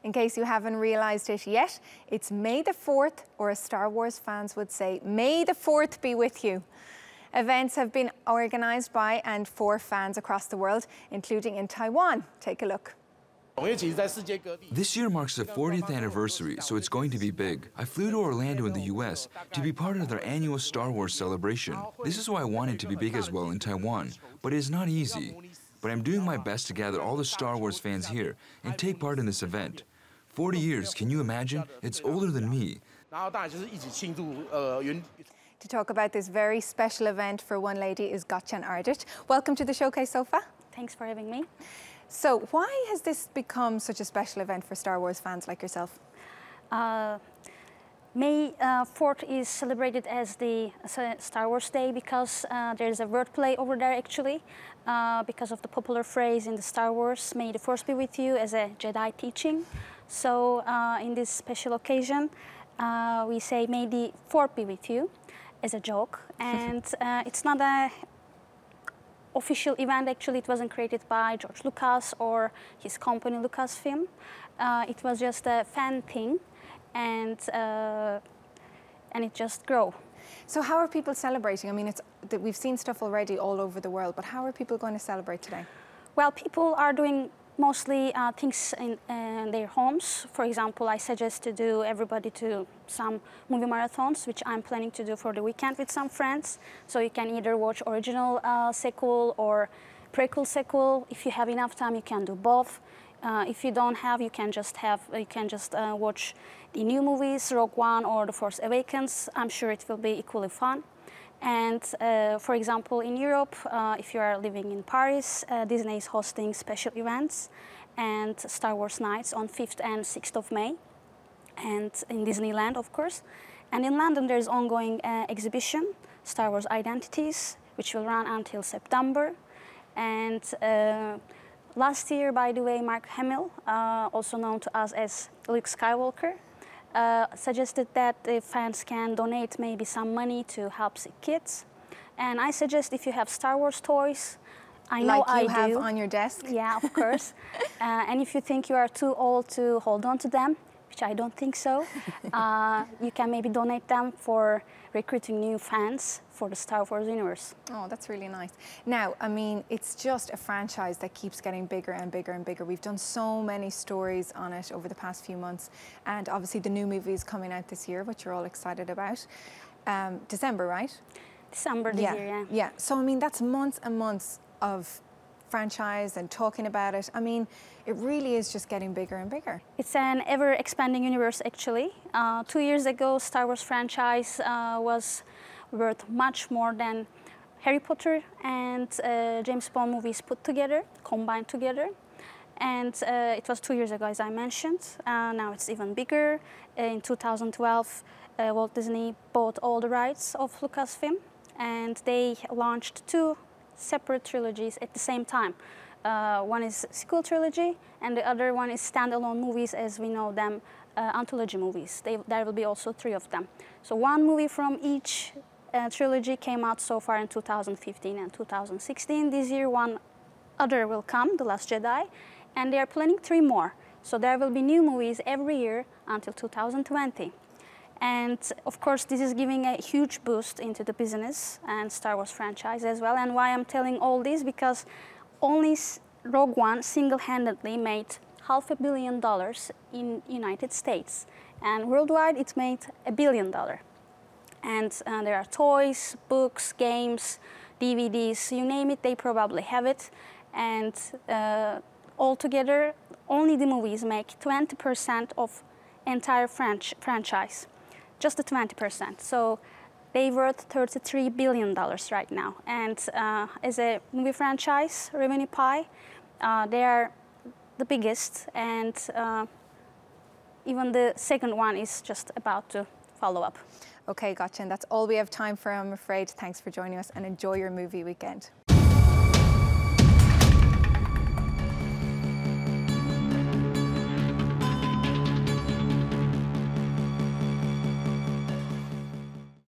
In case you haven't realised it yet, it's May the 4th, or as Star Wars fans would say, May the 4th be with you. Events have been organised by and for fans across the world, including in Taiwan. Take a look. This year marks the 40th anniversary, so it's going to be big. I flew to Orlando in the US to be part of their annual Star Wars celebration. This is why I wanted to be big as well in Taiwan, but it is not easy. But I'm doing my best to gather all the Star Wars fans here and take part in this event. 40 years, can you imagine? It's older than me. To talk about this very special event for one lady is Gotchen Ardit. Welcome to the Showcase Sofa. Thanks for having me. So why has this become such a special event for Star Wars fans like yourself? May 4th is celebrated as the Star Wars Day because there's a wordplay over there actually, because of the popular phrase in the Star Wars, May the Force be with you, as a Jedi teaching. So in this special occasion, we say May the 4th be with you as a joke. And it's not a official event, actually. It wasn't created by George Lucas or his company Lucasfilm. It was just a fan thing, and it just grew. So how are people celebrating? I mean, we've seen stuff already all over the world, but how are people going to celebrate today? Well, people are doing mostly things in their homes. For example, I suggest to do everybody to some movie marathons, which I'm planning to do for the weekend with some friends. So you can either watch original sequel or prequel sequel. If you have enough time, you can do both. If you don't have, you can just watch the new movies, Rogue One or The Force Awakens. I'm sure it will be equally fun. And for example, in Europe, if you are living in Paris, Disney is hosting special events and Star Wars nights on 5th and 6th of May, and in Disneyland, of course. And in London, there's ongoing exhibition, Star Wars Identities, which will run until September. And last year, by the way, Mark Hamill, also known to us as Luke Skywalker, suggested that the fans can donate maybe some money to help sick kids. And I suggest if you have Star Wars toys, I know I do. Like you have on your desk? Yeah, of course. And if you think you are too old to hold on to them, which I don't think so, you can maybe donate them for recruiting new fans for the Star Wars universe. Oh, that's really nice. Now, I mean, it's just a franchise that keeps getting bigger and bigger and bigger. We've done so many stories on it over the past few months, and obviously the new movie is coming out this year, which you're all excited about. December, right? December this year, yeah. Yeah, so I mean, that's months and months of franchise and talking about it. I mean, it really is just getting bigger and bigger. It's an ever-expanding universe, actually. 2 years ago, Star Wars franchise was worth much more than Harry Potter and James Bond movies put together, combined together. And it was 2 years ago, as I mentioned. Now it's even bigger. In 2012, Walt Disney bought all the rights of Lucasfilm, and they launched 2 separate trilogies at the same time. One is sequel trilogy, and the other one is standalone movies as we know them, anthology movies. There will be also 3 of them. So 1 movie from each trilogy came out so far in 2015 and 2016. This year 1 other will come, The Last Jedi, and they are planning 3 more. So there will be new movies every year until 2020. And of course, this is giving a huge boost into the business and Star Wars franchise as well. And why I'm telling all this, because only Rogue One single-handedly made $500 million in United States. And worldwide, it made $1 billion. And there are toys, books, games, DVDs, you name it, they probably have it. And altogether, only the movies make 20% of entire franchise. Just the 20%. So they worth $33 billion right now. And as a movie franchise revenue pie, they are the biggest, and even the second one is just about to follow up. Okay, gotcha. And that's all we have time for, I'm afraid. Thanks for joining us, and enjoy your movie weekend.